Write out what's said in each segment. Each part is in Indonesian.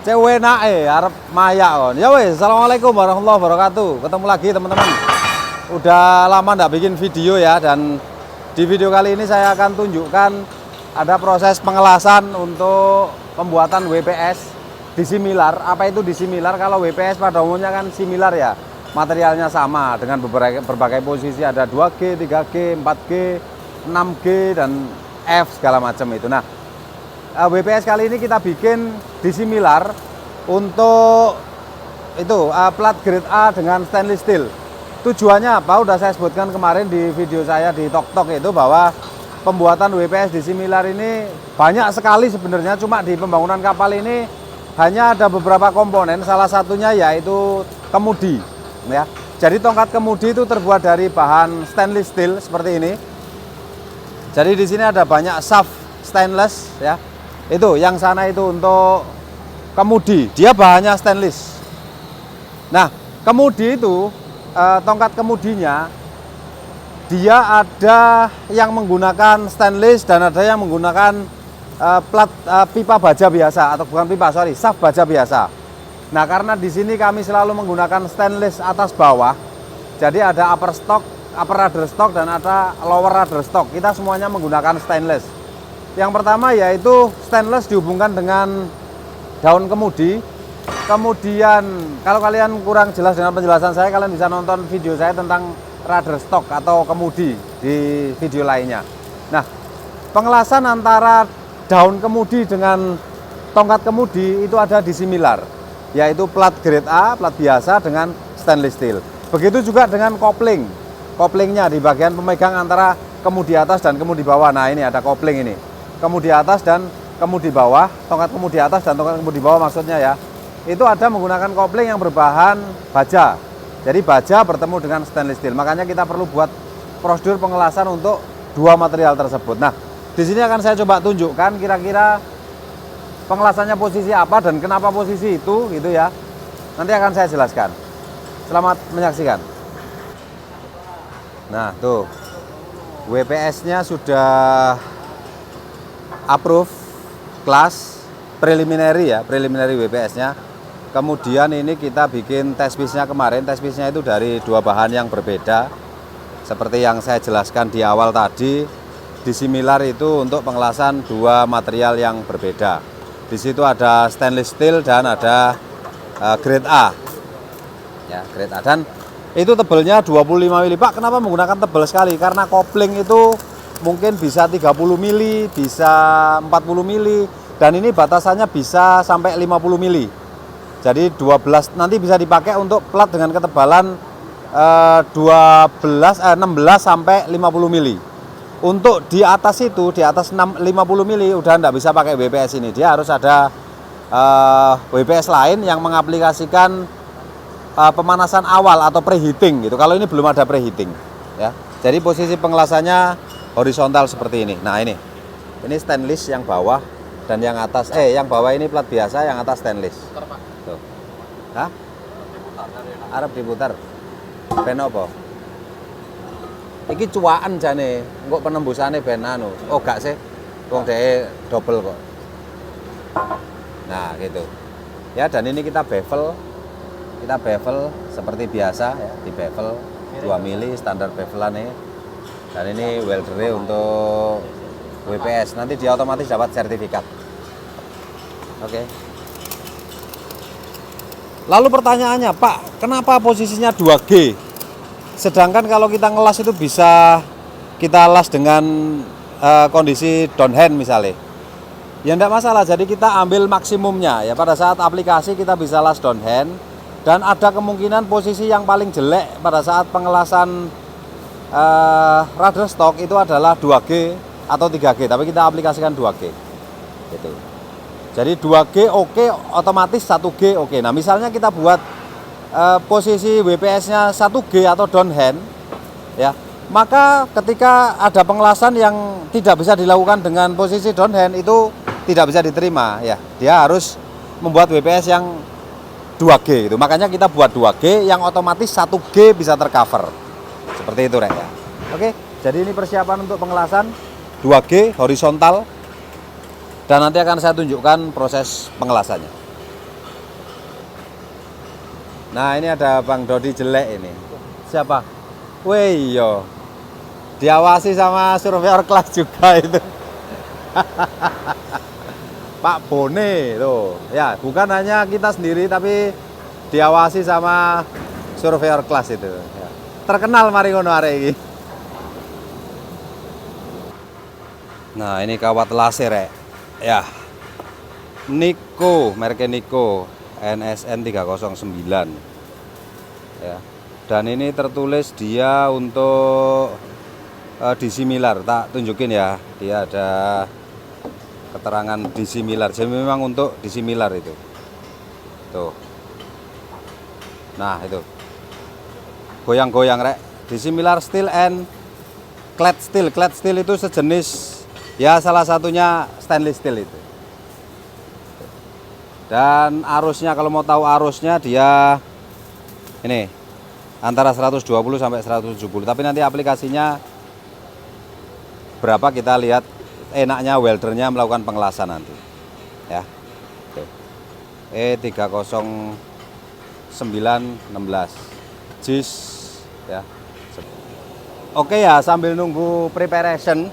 cewek nae arep mayak kon. Ya wes, assalamualaikum warahmatullahi wabarakatuh. Ketemu lagi teman-teman. Udah lama ndak bikin video ya, dan di video kali ini saya akan tunjukkan ada proses pengelasan untuk pembuatan WPS disimilar. Apa itu disimilar? Kalau WPS pada umumnya kan similar ya, materialnya sama dengan berbagai posisi, ada 2G, 3G, 4G, 6G dan F segala macam itu. Nah, WPS kali ini kita bikin disimilar untuk itu plat grade A dengan stainless steel. Tujuannya apa? Udah saya sebutkan kemarin di video saya di Tok itu bahwa pembuatan WPS disimilar ini banyak sekali sebenarnya, cuma di pembangunan kapal ini hanya ada beberapa komponen, salah satunya yaitu kemudi ya. Jadi tongkat kemudi itu terbuat dari bahan stainless steel seperti ini. Jadi di sini ada banyak shaft stainless ya. Itu yang sana itu untuk kemudi, dia bahannya stainless. Nah, kemudi itu tongkat kemudinya dia ada yang menggunakan stainless dan ada yang menggunakan plat pipa baja biasa, atau bukan pipa, sorry, shaft baja biasa. Nah, karena di sini kami selalu menggunakan stainless atas bawah, jadi ada upper rudder stock dan ada lower rudder stock. Kita semuanya menggunakan stainless. Yang pertama yaitu stainless dihubungkan dengan daun kemudi. Kemudian kalau kalian kurang jelas dengan penjelasan saya, kalian bisa nonton video saya tentang rudder stock atau kemudi di video lainnya. Nah, pengelasan antara daun kemudi dengan tongkat kemudi itu ada disimilar, yaitu plat grade A, plat biasa dengan stainless steel. Begitu juga dengan kopling. Koplingnya di bagian pemegang antara kemudi atas dan kemudi bawah. Nah, ini ada kopling ini. Kemudi atas dan kemudi bawah, tongkat kemudi atas dan tongkat kemudi bawah maksudnya ya. Itu ada menggunakan kopling yang berbahan baja. Jadi baja bertemu dengan stainless steel. Makanya kita perlu buat prosedur pengelasan untuk dua material tersebut. Nah, di sini akan saya coba tunjukkan kira-kira pengelasannya posisi apa dan kenapa posisi itu gitu ya. Nanti akan saya jelaskan. Selamat menyaksikan. Nah, tuh. WPS-nya sudah approve kelas preliminary ya, preliminary WPS-nya. Kemudian ini kita bikin test piece-nya kemarin. Test piece-nya itu dari dua bahan yang berbeda. Seperti yang saya jelaskan di awal tadi, disimilar itu untuk pengelasan dua material yang berbeda. Di situ ada stainless steel dan ada grade A. Ya, grade A, dan itu tebelnya 25 mili. Pak, kenapa menggunakan tebel sekali? Karena kopling itu mungkin bisa 30 mili, bisa 40 mili, dan ini batasannya bisa sampai 50 mili. Jadi 12 nanti bisa dipakai untuk plat dengan ketebalan 16 sampai 50 mili. Untuk di atas itu, di atas 50 mili udah enggak bisa pakai WPS ini. Dia harus ada WPS lain yang mengaplikasikan pemanasan awal atau preheating gitu. Kalau ini belum ada preheating ya. Jadi posisi pengelasannya horizontal seperti ini. Nah, ini stainless yang bawah dan yang atas yang bawah ini plat biasa, yang atas stainless. Tuh. Hah? Arep diputar. Ben apa? Iki cuaan jane, engko penembusane ben anu. Oh, gak sih. Wong dhek double kok. Nah, gitu. Ya, dan ini kita bevel. Kita bevel seperti biasa ya, di bevel 2 mili standar bevelan ini. Dan ini weldernya untuk WPS. Nanti dia otomatis dapat sertifikat. Oke. Lalu pertanyaannya, Pak, kenapa posisinya 2G? Sedangkan kalau kita ngelas itu bisa kita las dengan kondisi downhand misalnya. Ya enggak masalah, jadi kita ambil maksimumnya ya. Pada saat aplikasi kita bisa las downhand, dan ada kemungkinan posisi yang paling jelek pada saat pengelasan rudder stock itu adalah 2G atau 3G, tapi kita aplikasikan 2G gitu. Jadi 2G oke, otomatis 1G oke. Nah, misalnya kita buat posisi WPS-nya 1G atau downhand ya, maka ketika ada pengelasan yang tidak bisa dilakukan dengan posisi downhand itu tidak bisa diterima ya. Dia harus membuat WPS yang 2G gitu. Makanya kita buat 2G yang otomatis 1G bisa tercover. Seperti itu, Rek ya. Oke, jadi ini persiapan untuk pengelasan 2G horizontal, dan nanti akan saya tunjukkan proses pengelasannya. Nah, ini ada Bang Dodi jelek ini. Siapa? Wih, yo. Diawasi sama surveyor kelas juga itu. Pak Bone tuh. Ya, bukan hanya kita sendiri tapi diawasi sama surveyor kelas itu. Ya. Terkenal mari ngono arek iki. Nah, ini kawat laser ya. Niko, mereknya Niko. NSN 309 ya, dan ini tertulis dia untuk disimilar, tak tunjukin ya, dia ada keterangan disimilar, jadi memang untuk disimilar itu tuh. Nah itu goyang-goyang rek, disimilar steel and clad steel itu sejenis ya, salah satunya stainless steel itu. Dan arusnya, kalau mau tahu arusnya dia ini antara 120 sampai 170. Tapi nanti aplikasinya berapa kita lihat, enaknya weldernya melakukan pengelasan nanti. Ya. E30916 JIS ya. Oke ya, sambil nunggu preparation,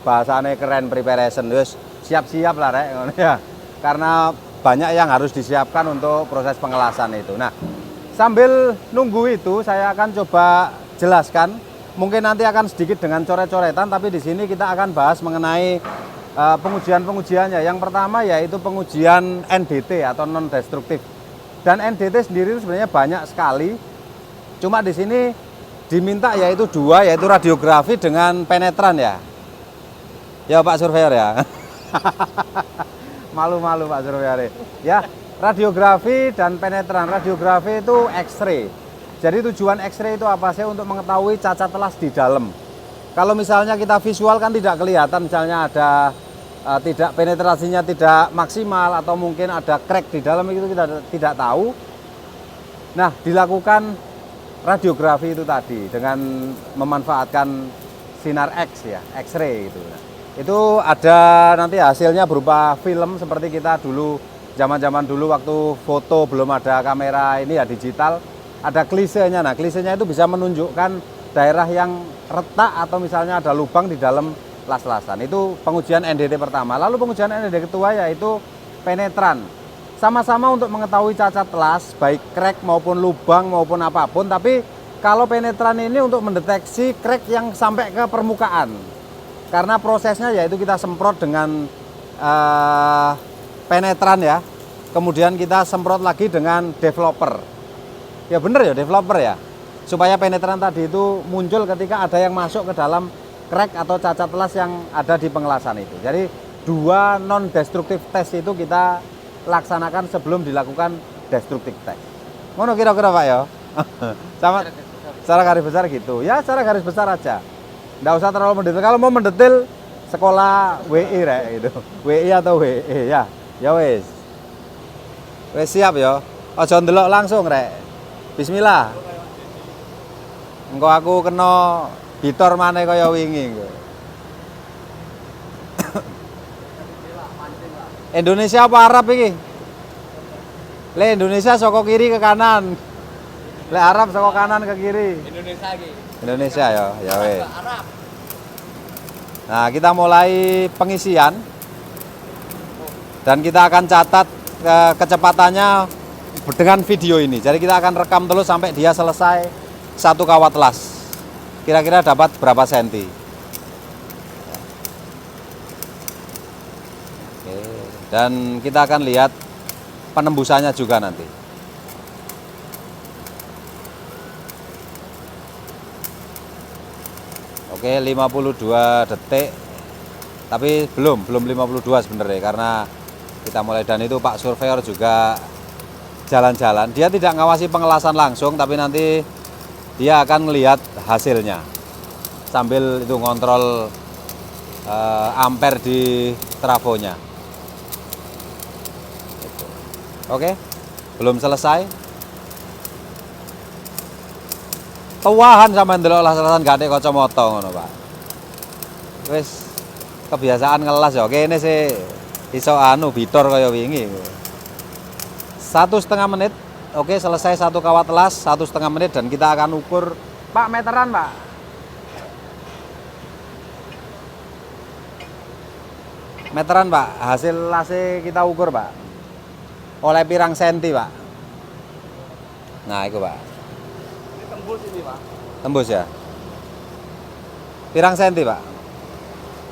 bahasanya keren preparation, terus siap-siap lah rek ya. Karena banyak yang harus disiapkan untuk proses pengelasan itu. Nah, sambil nunggu itu saya akan coba jelaskan. Mungkin nanti akan sedikit dengan coret-coretan, tapi di sini kita akan bahas mengenai pengujian-pengujiannya. Yang pertama yaitu pengujian NDT atau non destruktif. Dan NDT sendiri itu sebenarnya banyak sekali. Cuma di sini diminta yaitu dua, yaitu radiografi dengan penetran ya. Ya Pak Surveyor ya. Malu-malu Pak Surveyor ya. Radiografi dan penetran. Radiografi itu X-ray. Jadi tujuan X-ray itu apa sih? Untuk mengetahui cacat telas di dalam. Kalau misalnya kita visual kan tidak kelihatan, misalnya ada tidak penetrasinya tidak maksimal atau mungkin ada crack di dalam, itu kita tidak tahu. Nah, dilakukan radiografi itu tadi dengan memanfaatkan sinar X ya, X-ray itu. Itu ada nanti hasilnya berupa film seperti kita dulu, zaman-zaman dulu waktu foto belum ada kamera ini ya, digital, ada klisenya. Nah, klisenya itu bisa menunjukkan daerah yang retak atau misalnya ada lubang di dalam las-lasan. Itu pengujian NDT pertama. Lalu pengujian NDT kedua yaitu penetran. Sama-sama untuk mengetahui cacat las, baik crack maupun lubang maupun apapun, tapi kalau penetran ini untuk mendeteksi crack yang sampai ke permukaan. Karena prosesnya yaitu kita semprot dengan penetran ya, kemudian kita semprot lagi dengan developer. Ya bener ya, developer ya, supaya penetran tadi itu muncul ketika ada yang masuk ke dalam crack atau cacat las yang ada di pengelasan itu. Jadi dua non destruktif test itu kita laksanakan sebelum dilakukan destruktif test. Ngono kira-kira Pak ya. Sama secara garis besar gitu. Ya secara garis besar aja. Nggak usah terlalu mendetail. Kalau mau mendetail sekolah WI rek gitu. WI atau WE ya. Ya wes. Wes siap ya. Aja ndelok langsung rek. Bismillah. Engko aku kena gitar maneh kaya wingi. Indonesia apa Arab iki? Le Indonesia saka kiri ke kanan. Le Arab saka kanan ke kiri. Indonesia iki. Indonesia ya, ya wes. Nah, kita mulai pengisian. Dan kita akan catat kecepatannya dengan video ini. Jadi kita akan rekam terus sampai dia selesai satu kawat las. Kira-kira dapat berapa senti. Oke. Dan kita akan lihat penembusannya juga nanti. Oke, 52 detik. Tapi belum 52 sebenarnya, karena kita mulai. Dan itu Pak Surveyor juga jalan-jalan. Dia tidak ngawasi pengelasan langsung, tapi nanti dia akan melihat hasilnya sambil itu ngontrol ampere di trafonya. Oke, belum selesai. Tuahan sama ndelok las-lasan gak ada kacamata ngono, Pak. Wis kebiasaan ngelas ya. Kene sih iso anu bitor kaya wingi. 1,5 menit Oke, selesai 1 kawat las 1,5 menit dan kita akan ukur Pak meteran Pak. Meteran Pak, hasil lasnya kita ukur Pak. Oleh pirang senti Pak. Nah itu Pak. Ini tembus ini Pak. Tembus ya. Pirang senti Pak.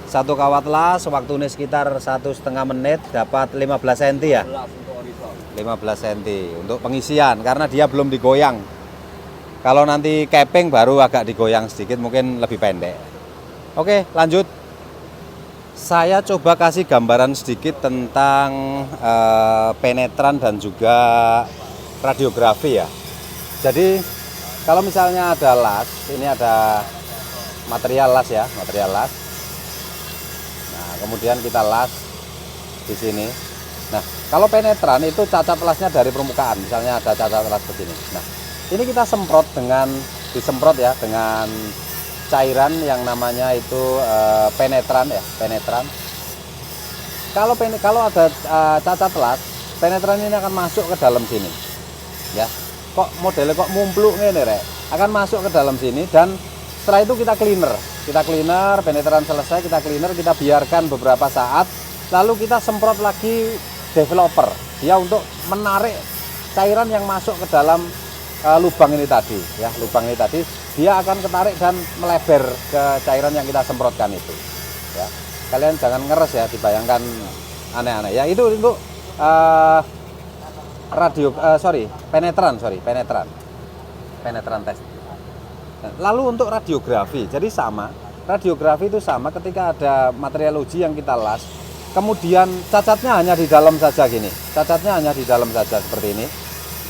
1 kawat las waktunya sekitar 1,5 menit dapat 15 senti ya. 15 senti untuk pengisian karena dia belum digoyang. Kalau nanti keping baru agak digoyang sedikit mungkin lebih pendek. Oke lanjut. Saya coba kasih gambaran sedikit tentang penetran dan juga radiografi ya. Jadi kalau misalnya ada las, ini ada material las ya, material las. Nah, kemudian kita las di sini. Nah, kalau penetran itu cacat lasnya dari permukaan, misalnya ada cacat las begini. Nah, ini kita semprot disemprot ya dengan cairan yang namanya itu penetran ya, penetran. Kalau ada cacat las, penetran ini akan masuk ke dalam sini. Ya. Kok modelnya kok mumpluk ngene rek. Akan masuk ke dalam sini dan setelah itu kita cleaner, penetran selesai, kita cleaner, kita biarkan beberapa saat, lalu kita semprot lagi developer dia untuk menarik cairan yang masuk ke dalam lubang ini tadi ya, lubang ini tadi dia akan ketarik dan melebar ke cairan yang kita semprotkan itu ya. Kalian jangan ngeres ya, dibayangkan aneh-aneh ya. Itu untuk penetran tes. Lalu untuk radiografi, jadi sama. Radiografi itu sama ketika ada material uji yang kita las, kemudian cacatnya hanya di dalam saja gini. Cacatnya hanya di dalam saja seperti ini.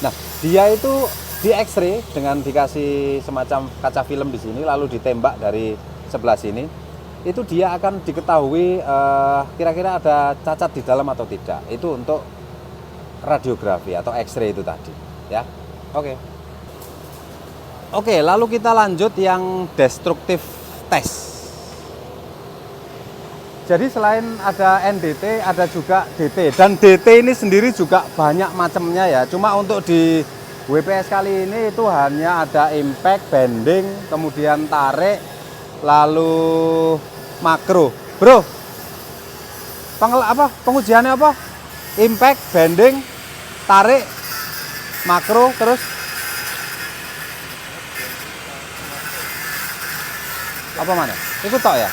Nah, dia itu di X-ray dengan dikasih semacam kaca film di sini, lalu ditembak dari sebelah sini. Itu dia akan diketahui kira-kira ada cacat di dalam atau tidak. Itu untuk radiografi atau X-ray itu tadi, ya. Oke, lalu kita lanjut yang destruktif test. Jadi selain ada NDT, ada juga DT. Dan DT ini sendiri juga banyak macamnya ya. Cuma untuk di WPS kali ini itu hanya ada impact, bending, kemudian tarik, lalu makro. Bro, pengujiannya apa? Impact, bending, tarik, makro, terus apa mana? Ikut tok ya?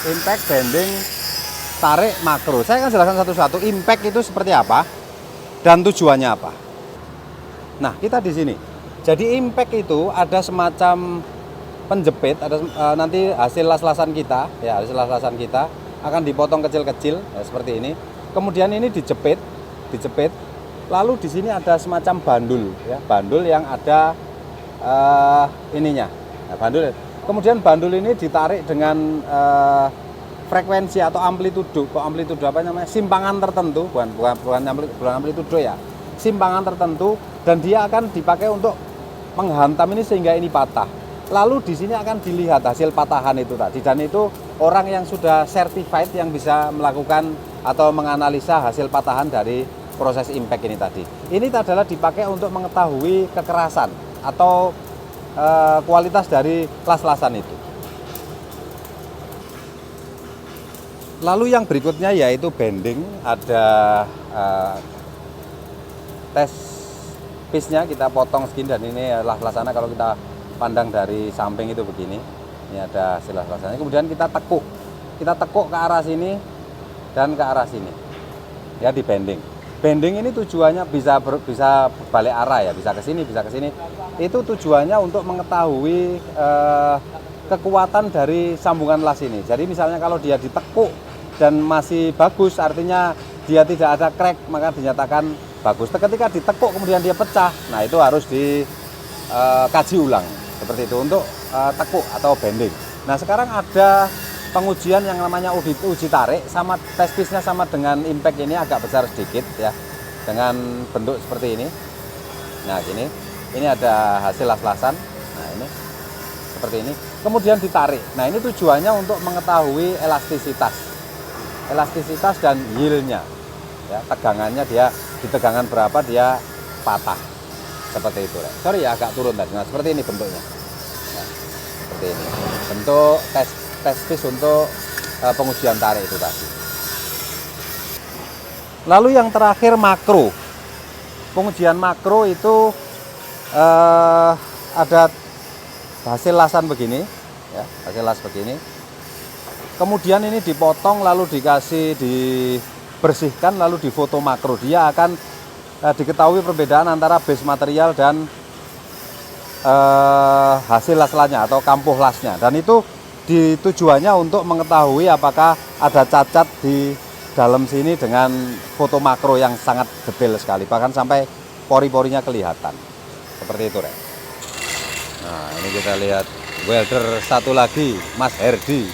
Impact, bending, tarik, makro. Saya akan jelaskan satu-satu. Impact itu seperti apa dan tujuannya apa. Nah, kita di sini. Jadi impact itu ada semacam penjepit, ada nanti hasil las-lasan kita, ya hasil las-lasan kita akan dipotong kecil-kecil ya, seperti ini. Kemudian ini dijepit, lalu di sini ada semacam bandul, ya bandul yang ada ininya, nah, bandul. Kemudian bandul ini ditarik dengan frekuensi atau amplitudo, apa namanya, simpangan tertentu, bukan amplitudo ya, simpangan tertentu, dan dia akan dipakai untuk menghantam ini sehingga ini patah. Lalu di sini akan dilihat hasil patahan itu tadi, dan itu orang yang sudah certified yang bisa melakukan atau menganalisa hasil patahan dari proses impact ini tadi. Ini adalah dipakai untuk mengetahui kekerasan atau kualitas dari las-lasan itu. Lalu yang berikutnya yaitu bending, ada tes piece-nya kita potong segini, dan ini las-lasannya kalau kita pandang dari samping itu begini. Ini ada hasil las-lasannya. Kemudian kita tekuk ke arah sini dan ke arah sini. Ya, di bending. Bending ini tujuannya bisa balik arah ya, bisa ke sini, bisa ke sini. Itu tujuannya untuk mengetahui kekuatan dari sambungan las ini. Jadi misalnya kalau dia ditekuk dan masih bagus, artinya dia tidak ada crack, maka dinyatakan bagus. Ketika ditekuk kemudian dia pecah, nah itu harus dikaji ulang. Seperti itu untuk tekuk atau bending. Nah, sekarang ada pengujian yang namanya uji tarik, sama test piece-nya sama dengan impact ini, agak besar sedikit ya, dengan bentuk seperti ini. Nah, gini. Ini ada hasil las-lasan. Nah, ini seperti ini. Kemudian ditarik. Nah, ini tujuannya untuk mengetahui elastisitas dan yield-nya. Ya, tegangannya dia di tegangan berapa dia patah. seperti itu. Sorry ya, agak turun tadi. Nah, seperti ini bentuknya. Nah, seperti ini. Bentuk tes piece untuk pengujian tarik itu tadi. Lalu yang terakhir makro. Pengujian makro itu ada hasil lasan begini, ya, hasil las begini. Kemudian ini dipotong lalu dibersihkan lalu difoto makro. Dia akan diketahui perbedaan antara base material dan hasil las-lasnya atau kampuh lasnya. Dan itu tujuannya untuk mengetahui apakah ada cacat di dalam sini dengan foto makro yang sangat detail sekali. Bahkan sampai pori-porinya kelihatan. Seperti itu, Rek. Nah, ini kita lihat welder satu lagi, Mas Herdi.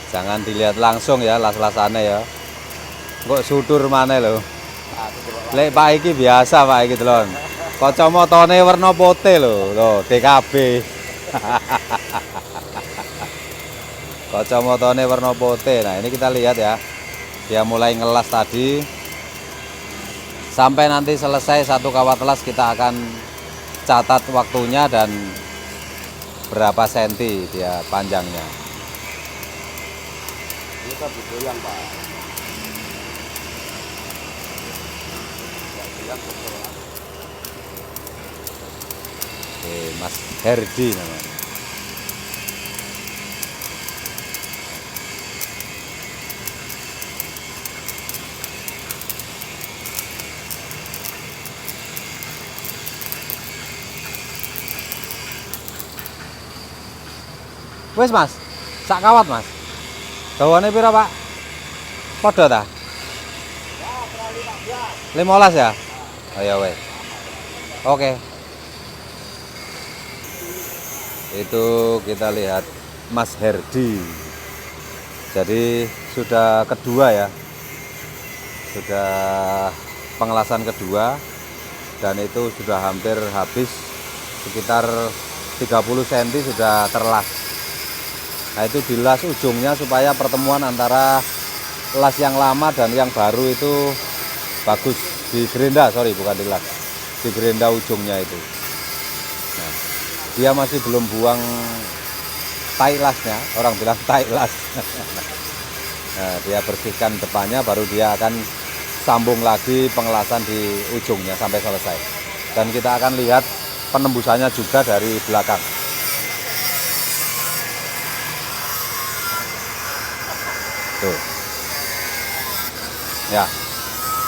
Jangan dilihat langsung ya las-lasannya ya. Kok sudur mana loh. Lek Pak iki biasa Pak iki lho. Kacamatane warna putih lho, DKB. Kacamatane warna putih. Nah, ini kita lihat ya. Dia mulai ngelas tadi. Sampai nanti selesai satu kawat las kita akan catat waktunya dan berapa senti dia panjangnya. Ini kan digoyang, Pak. Oke, Mas Herdi namanya. Wes Mas, sak kawat Mas. Dawane pira Pak? Padha ta? 15 ya? Oh ya wes. Oke. Itu kita lihat Mas Herdi. Jadi sudah kedua ya. Sudah pengelasan kedua dan itu sudah hampir habis, sekitar 30 cm sudah terlas. Nah, itu dilas ujungnya supaya pertemuan antara las yang lama dan yang baru itu bagus. Di gerenda, sorry bukan dilas, di gerenda ujungnya itu. Nah, dia masih belum buang tai lasnya, orang bilang tai las. Nah, dia bersihkan depannya, baru dia akan sambung lagi pengelasan di ujungnya sampai selesai. Dan kita akan lihat penembusannya juga dari belakang. Tuh. Ya.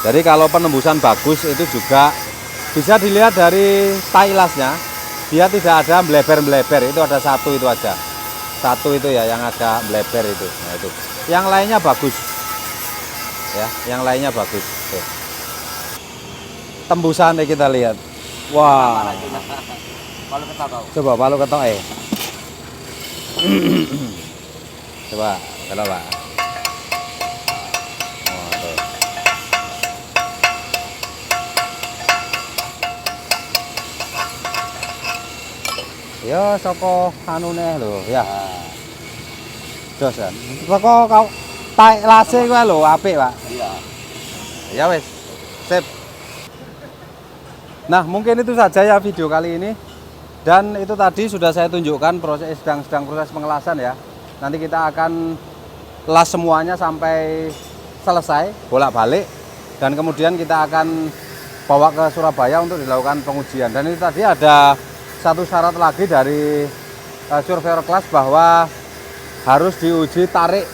Jadi kalau penembusan bagus itu juga bisa dilihat dari tai lasnya. Dia tidak ada melebar-melebar, itu ada satu itu aja. Satu itu ya yang agak melebar itu. Nah, itu. Yang lainnya bagus. Ya, yang lainnya bagus. Tuh. Tembusannya kita lihat. Wah. Palu ketok kau. Coba palu ketok Coba, kalau Pak. Ya saka anune lho ya. Jos kan. Saka kau taek lase kuwi lho apik, Pak. Iya. Ya wes. Sip. Nah, mungkin itu saja ya video kali ini. Dan itu tadi sudah saya tunjukkan sedang proses pengelasan ya. Nanti kita akan las semuanya sampai selesai, bolak-balik, dan kemudian kita akan bawa ke Surabaya untuk dilakukan pengujian. Dan itu tadi ada satu syarat lagi dari surveyor kelas bahwa harus diuji tarik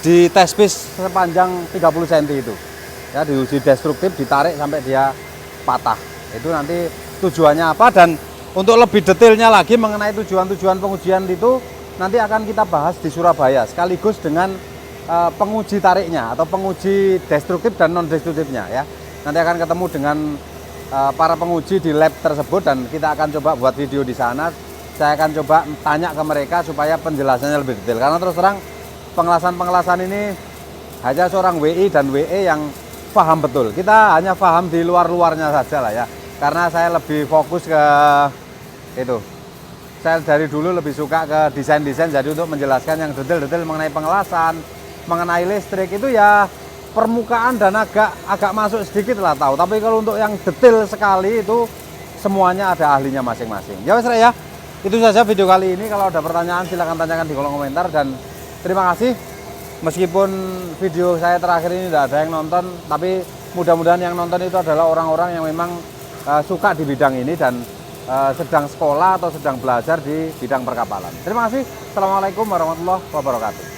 di test piece sepanjang 30 cm itu. Ya, diuji destruktif, ditarik sampai dia patah. Itu nanti tujuannya apa, dan untuk lebih detailnya lagi mengenai tujuan-tujuan pengujian itu nanti akan kita bahas di Surabaya sekaligus dengan penguji tariknya atau penguji destruktif dan non destruktifnya ya. Nanti akan ketemu dengan para penguji di lab tersebut dan kita akan coba buat video di sana. Saya akan coba tanya ke mereka supaya penjelasannya lebih detail, karena terus terang pengelasan ini hanya seorang WI dan WE yang paham betul. Kita hanya paham di luar-luarnya saja lah ya, karena saya lebih fokus ke itu. Saya dari dulu lebih suka ke desain-desain, jadi untuk menjelaskan yang detail-detail mengenai pengelasan, mengenai listrik itu ya permukaan dan agak masuk sedikit lah tahu. Tapi kalau untuk yang detail sekali itu semuanya ada ahlinya masing-masing. Ya wes Rek ya. Itu saja video kali ini. Kalau ada pertanyaan silahkan tanyakan di kolom komentar. Dan terima kasih. Meskipun video saya terakhir ini tidak ada yang nonton, tapi mudah-mudahan yang nonton itu adalah orang-orang yang memang suka di bidang ini dan sedang sekolah atau sedang belajar di bidang perkapalan. Terima kasih. Assalamualaikum warahmatullahi wabarakatuh.